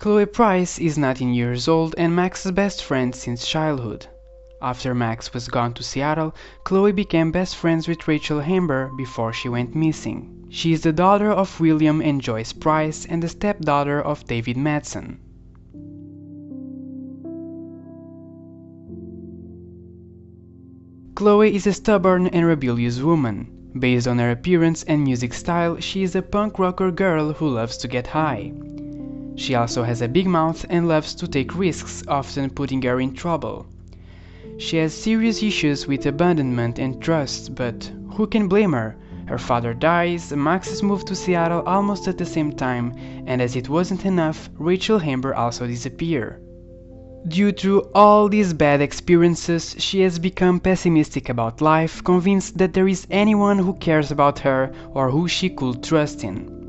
Chloe Price is 19 years old and Max's best friend since childhood. After Max was gone to Seattle, Chloe became best friends with Rachel Hamber before she went missing. She is the daughter of William and Joyce Price and the stepdaughter of David Madsen. Chloe is a stubborn and rebellious woman. Based on her appearance and music style, she is a punk rocker girl who loves to get high. She also has a big mouth and loves to take risks, often putting her in trouble. She has serious issues with abandonment and trust, but who can blame her? Her father dies, Max's moved to Seattle almost at the same time, and as it wasn't enough, Rachel Hamber also disappeared. Due to all these bad experiences, she has become pessimistic about life, convinced that there is anyone who cares about her or who she could trust in.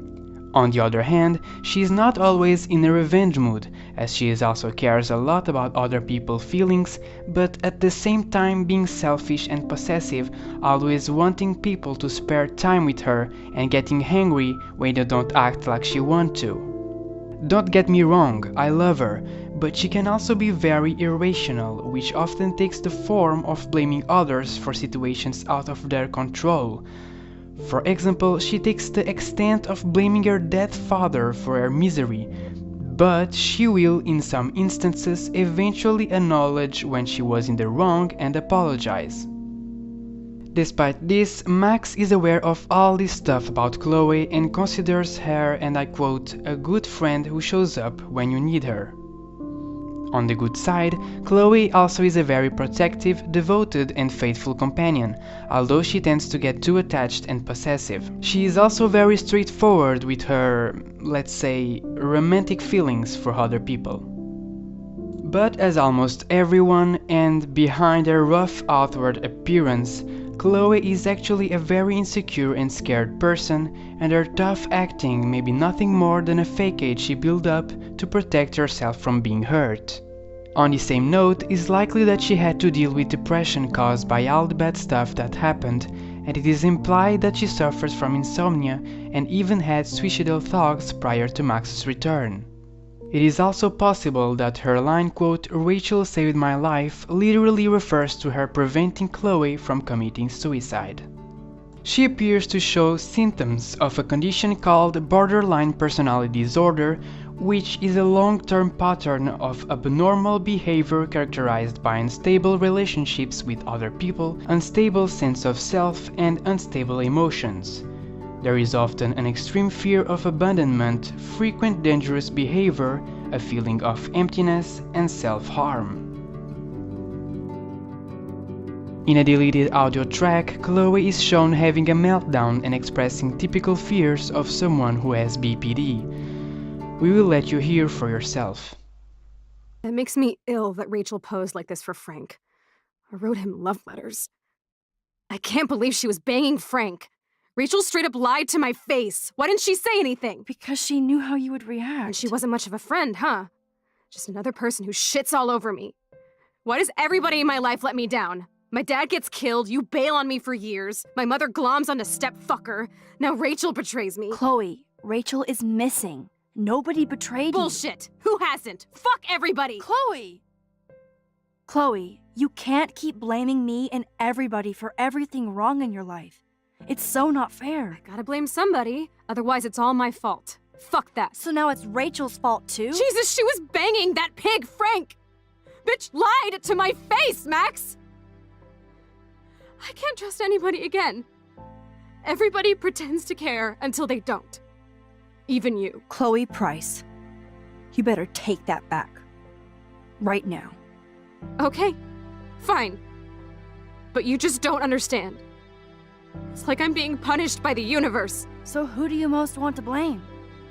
On the other hand, she is not always in a revenge mood, as she also cares a lot about other people's feelings, but at the same time being selfish and possessive, always wanting people to spare time with her and getting angry when they don't act like she wants to. Don't get me wrong, I love her, but she can also be very irrational, which often takes the form of blaming others for situations out of their control. For example, she takes the extent of blaming her dead father for her misery, but she will, in some instances, eventually acknowledge when she was in the wrong and apologize. Despite this, Max is aware of all this stuff about Chloe and considers her, and I quote, a good friend who shows up when you need her. On the good side, Chloe also is a very protective, devoted and faithful companion, although she tends to get too attached and possessive. She is also very straightforward with her, let's say, romantic feelings for other people. But as almost everyone, and behind her rough outward appearance, Chloe is actually a very insecure and scared person, and her tough acting may be nothing more than a facade she built up to protect herself from being hurt. On the same note, it's likely that she had to deal with depression caused by all the bad stuff that happened, and it is implied that she suffers from insomnia and even had suicidal thoughts prior to Max's return. It is also possible that her line quote, "Rachel saved my life," literally refers to her preventing Chloe from committing suicide. She appears to show symptoms of a condition called borderline personality disorder, which is a long-term pattern of abnormal behavior characterized by unstable relationships with other people, unstable sense of self, and unstable emotions. There is often an extreme fear of abandonment, frequent dangerous behavior, a feeling of emptiness, and self-harm. In a deleted audio track, Chloe is shown having a meltdown and expressing typical fears of someone who has BPD. We will let you hear for yourself. It makes me ill that Rachel posed like this for Frank. I wrote him love letters. I can't believe she was banging Frank. Rachel straight up lied to my face. Why didn't she say anything? Because she knew how you would react. And she wasn't much of a friend, huh? Just another person who shits all over me. Why does everybody in my life let me down? My dad gets killed, you bail on me for years, my mother gloms onto stepfucker, now Rachel betrays me. Chloe, Rachel is missing. Nobody betrayed you. Bullshit! Who hasn't? Fuck everybody! Chloe! Chloe, you can't keep blaming me and everybody for everything wrong in your life. It's so not fair. I gotta blame somebody, otherwise it's all my fault. Fuck that. So now it's Rachel's fault too? Jesus, she was banging that pig, Frank! Bitch lied to my face, Max! I can't trust anybody again. Everybody pretends to care until they don't. Even you. Chloe Price, you better take that back. Right now. Okay, fine. But you just don't understand. It's like I'm being punished by the universe. So who do you most want to blame?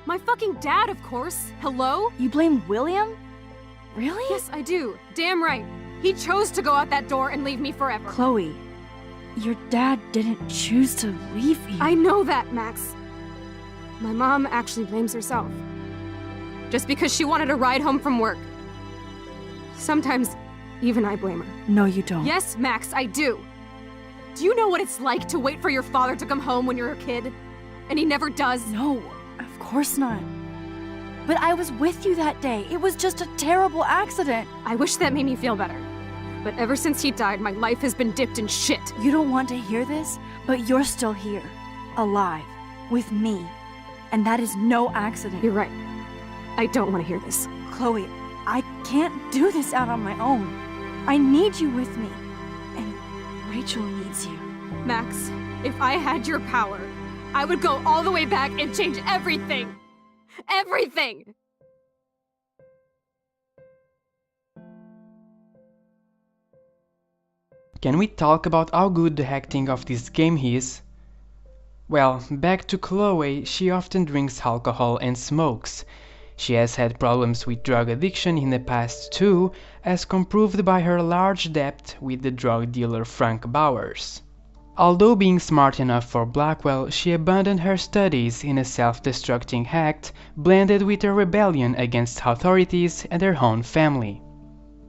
My fucking dad, of course. Hello? You blame William? Really? Yes, I do. Damn right. He chose to go out that door and leave me forever. Chloe, your dad didn't choose to leave you. I know that, Max. My mom actually blames herself. Just because she wanted a ride home from work. Sometimes, even I blame her. No, you don't. Yes, Max, I do. Do you know what it's like to wait for your father to come home when you're a kid? And he never does? No, of course not. But I was with you that day. It was just a terrible accident. I wish that made me feel better. But ever since he died, my life has been dipped in shit. You don't want to hear this, but you're still here, alive, with me. And that is no accident. You're right. I don't want to hear this. Chloe, I can't do this out on my own. I need you with me. And Rachel needs you. Max, if I had your power, I would go all the way back and change everything. Everything! Can we talk about how good the acting of this game is? Well, back to Chloe, she often drinks alcohol and smokes. She has had problems with drug addiction in the past too, as proved by her large debt with the drug dealer Frank Bowers. Although being smart enough for Blackwell, she abandoned her studies in a self-destructing act blended with her rebellion against authorities and her own family.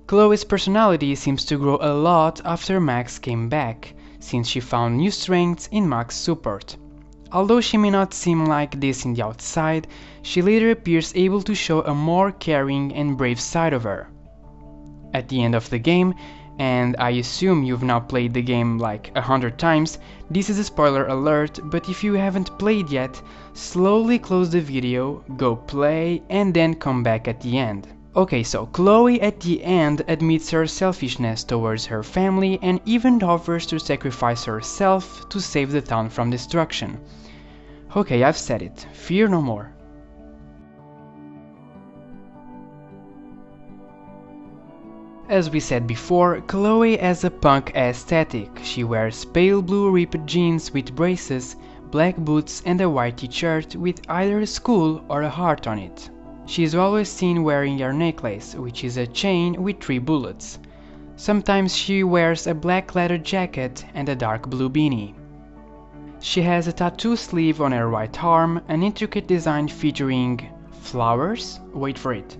Chloe's personality seems to grow a lot after Max came back, since she found new strengths in Max's support. Although she may not seem like this in the outside, she later appears able to show a more caring and brave side of her. At the end of the game, and I assume you've now played the game like 100 times, this is a spoiler alert, but if you haven't played yet, slowly close the video, go play, and then come back at the end. Okay, so Chloe at the end admits her selfishness towards her family and even offers to sacrifice herself to save the town from destruction. Okay, I've said it, fear no more. As we said before, Chloe has a punk aesthetic. She wears pale blue ripped jeans with braces, black boots and a white t-shirt with either a skull or a heart on it. She is always seen wearing her necklace, which is a chain with 3 bullets. Sometimes she wears a black leather jacket and a dark blue beanie. She has a tattoo sleeve on her right arm, an intricate design featuring flowers, wait for it,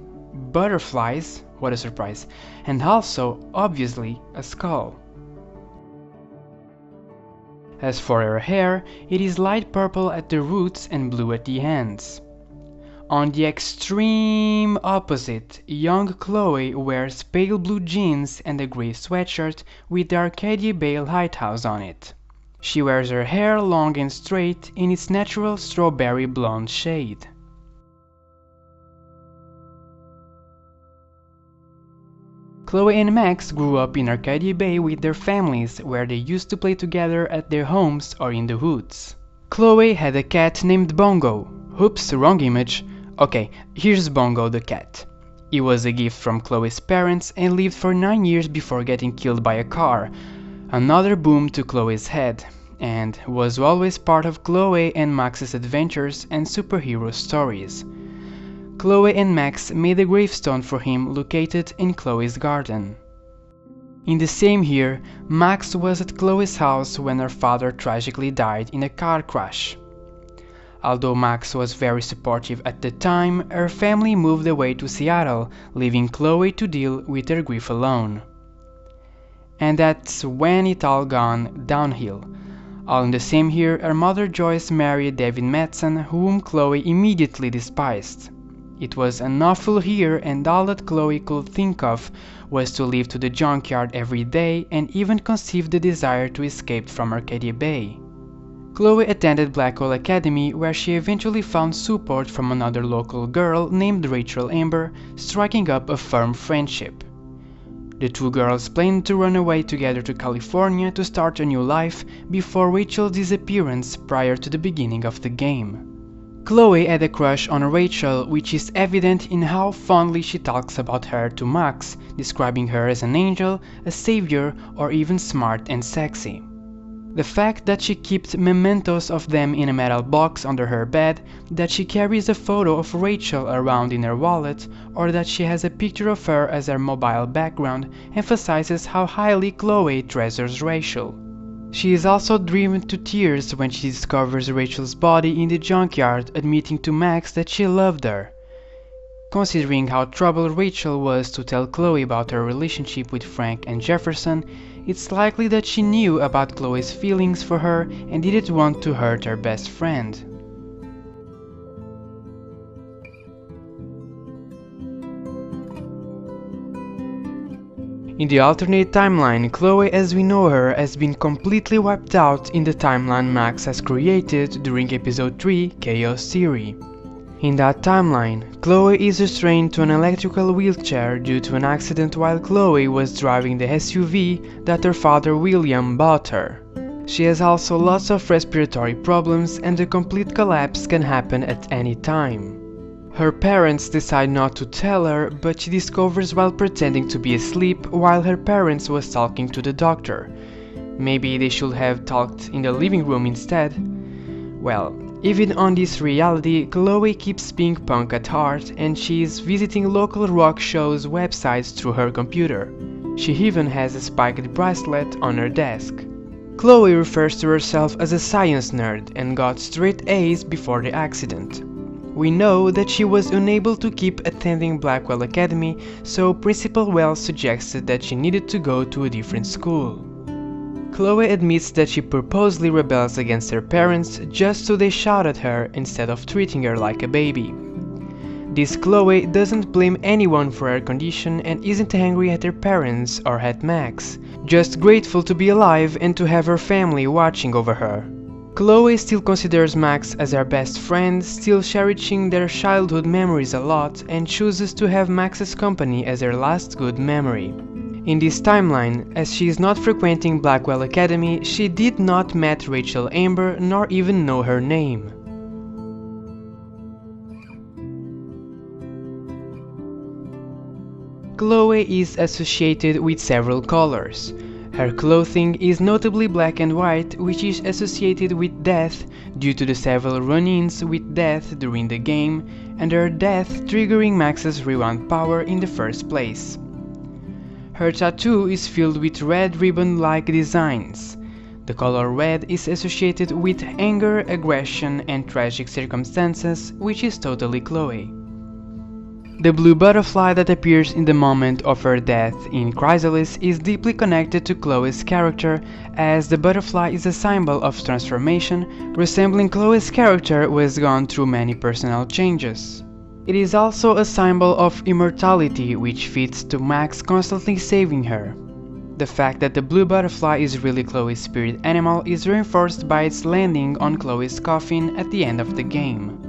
butterflies, what a surprise, and also, obviously, a skull. As for her hair, it is light purple at the roots and blue at the ends. On the extreme opposite, young Chloe wears pale blue jeans and a grey sweatshirt with the Arcadia Bay lighthouse on it. She wears her hair long and straight in its natural strawberry blonde shade. Chloe and Max grew up in Arcadia Bay with their families, where they used to play together at their homes or in the woods. Chloe had a cat named Bongo. Oops, wrong image. Okay, here's Bongo the cat. He was a gift from Chloe's parents and lived for 9 years before getting killed by a car. Another boom to Chloe's head, and was always part of Chloe and Max's adventures and superhero stories. Chloe and Max made a gravestone for him located in Chloe's garden. In the same year, Max was at Chloe's house when her father tragically died in a car crash. Although Max was very supportive at the time, her family moved away to Seattle, leaving Chloe to deal with her grief alone. And that's when it all gone downhill. All in the same year, her mother Joyce married David Madsen, whom Chloe immediately despised. It was an awful year, and all that Chloe could think of was to leave to the junkyard every day and even conceived the desire to escape from Arcadia Bay. Chloe attended Blackwell Academy, where she eventually found support from another local girl named Rachel Amber, striking up a firm friendship. The two girls planned to run away together to California to start a new life before Rachel's disappearance prior to the beginning of the game. Chloe had a crush on Rachel, which is evident in how fondly she talks about her to Max, describing her as an angel, a savior, or even smart and sexy. The fact that she keeps mementos of them in a metal box under her bed, that she carries a photo of Rachel around in her wallet, or that she has a picture of her as her mobile background emphasizes how highly Chloe treasures Rachel. She is also driven to tears when she discovers Rachel's body in the junkyard, admitting to Max that she loved her. Considering how troubled Rachel was to tell Chloe about her relationship with Frank and Jefferson, it's likely that she knew about Chloe's feelings for her and didn't want to hurt her best friend. In the alternate timeline, Chloe as we know her has been completely wiped out in the timeline Max has created during episode 3, Chaos Theory. In that timeline, Chloe is restrained to an electrical wheelchair due to an accident while Chloe was driving the SUV that her father William bought her. She has also lots of respiratory problems and a complete collapse can happen at any time. Her parents decide not to tell her, but she discovers while pretending to be asleep while her parents was talking to the doctor. Maybe they should have talked in the living room instead. Well, even on this reality, Chloe keeps being punk at heart and she is visiting local rock shows websites through her computer. She even has a spiked bracelet on her desk. Chloe refers to herself as a science nerd and got straight A's before the accident. We know that she was unable to keep attending Blackwell Academy, so Principal Wells suggested that she needed to go to a different school. Chloe admits that she purposely rebels against her parents just so they shout at her instead of treating her like a baby. This Chloe doesn't blame anyone for her condition and isn't angry at her parents or at Max, just grateful to be alive and to have her family watching over her. Chloe still considers Max as her best friend, still cherishing their childhood memories a lot, and chooses to have Max's company as her last good memory. In this timeline, as she is not frequenting Blackwell Academy, she did not meet Rachel Amber nor even know her name. Chloe is associated with several colors. Her clothing is notably black and white, which is associated with death due to the several run-ins with death during the game, and her death triggering Max's rewound power in the first place. Her tattoo is filled with red ribbon-like designs. The color red is associated with anger, aggression, and tragic circumstances, which is totally Chloe. The blue butterfly that appears in the moment of her death in Chrysalis is deeply connected to Chloe's character, as the butterfly is a symbol of transformation, resembling Chloe's character who has gone through many personal changes. It is also a symbol of immortality, which fits to Max constantly saving her. The fact that the blue butterfly is really Chloe's spirit animal is reinforced by its landing on Chloe's coffin at the end of the game.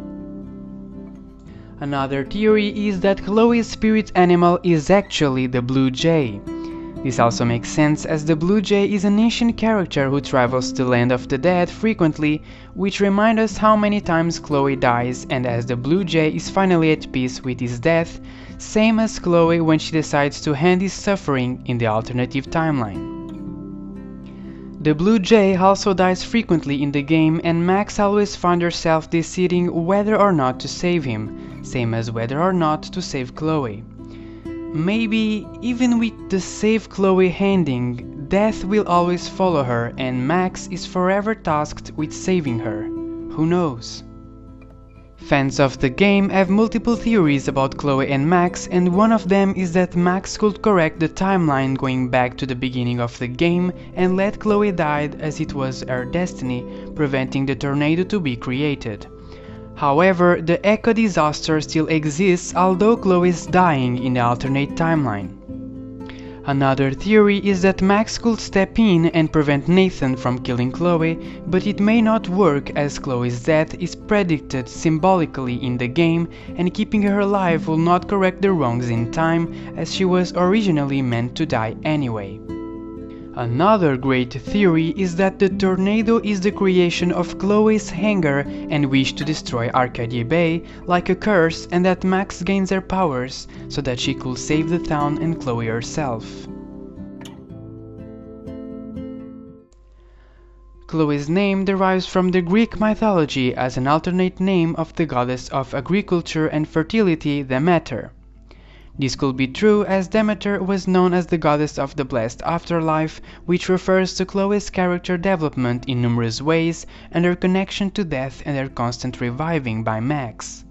Another theory is that Chloe's spirit animal is actually the blue jay. This also makes sense as the blue jay is an ancient character who travels to the land of the dead frequently, which reminds us how many times Chloe dies, and as the blue jay is finally at peace with his death, same as Chloe when she decides to end his suffering in the alternative timeline. The blue jay also dies frequently in the game, and Max always finds herself deciding whether or not to save him, same as whether or not to save Chloe. Maybe, even with the save Chloe ending, death will always follow her and Max is forever tasked with saving her. Who knows? Fans of the game have multiple theories about Chloe and Max, and one of them is that Max could correct the timeline going back to the beginning of the game and let Chloe die as it was her destiny, preventing the tornado to be created. However, the Echo disaster still exists although Chloe is dying in the alternate timeline. Another theory is that Max could step in and prevent Nathan from killing Chloe, but it may not work as Chloe's death is predicted symbolically in the game, and keeping her alive will not correct the wrongs in time as she was originally meant to die anyway. Another great theory is that the tornado is the creation of Chloe's anger and wish to destroy Arcadia Bay like a curse, and that Max gains her powers so that she could save the town and Chloe herself. Chloe's name derives from the Greek mythology as an alternate name of the goddess of agriculture and fertility, Demeter. This could be true as Demeter was known as the goddess of the blessed afterlife, which refers to Chloe's character development in numerous ways and her connection to death and her constant reviving by Max.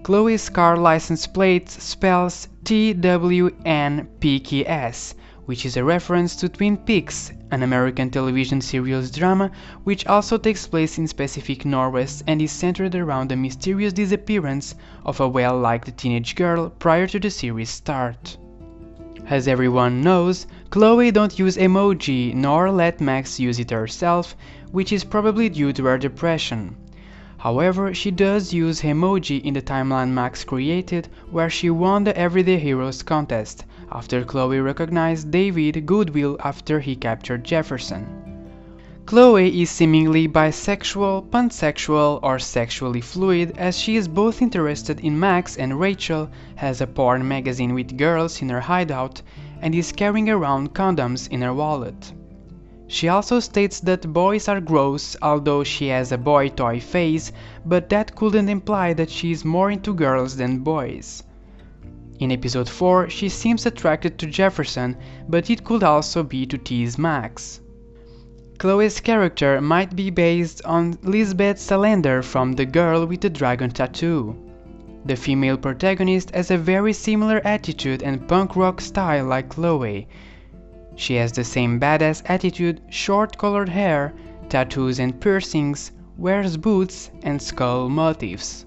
Chloe's car license plate spells TWNPKS, which is a reference to Twin Peaks, an American television serials drama which also takes place in Pacific Northwest and is centered around the mysterious disappearance of a well-liked teenage girl prior to the series' start. As everyone knows, Chloe don't use emoji nor let Max use it herself, which is probably due to her depression. However, she does use emoji in the timeline Max created where she won the Everyday Heroes contest, after Chloe recognized David Goodwill after he captured Jefferson. Chloe is seemingly bisexual, pansexual, or sexually fluid, as she is both interested in Max and Rachel, has a porn magazine with girls in her hideout, and is carrying around condoms in her wallet. She also states that boys are gross, although she has a boy toy phase, but that couldn't imply that she is more into girls than boys. In episode 4, she seems attracted to Jefferson, but it could also be to tease Max. Chloe's character might be based on Lisbeth Salander from The Girl with the Dragon Tattoo. The female protagonist has a very similar attitude and punk rock style like Chloe. She has the same badass attitude, short colored hair, tattoos and piercings, wears boots and skull motifs.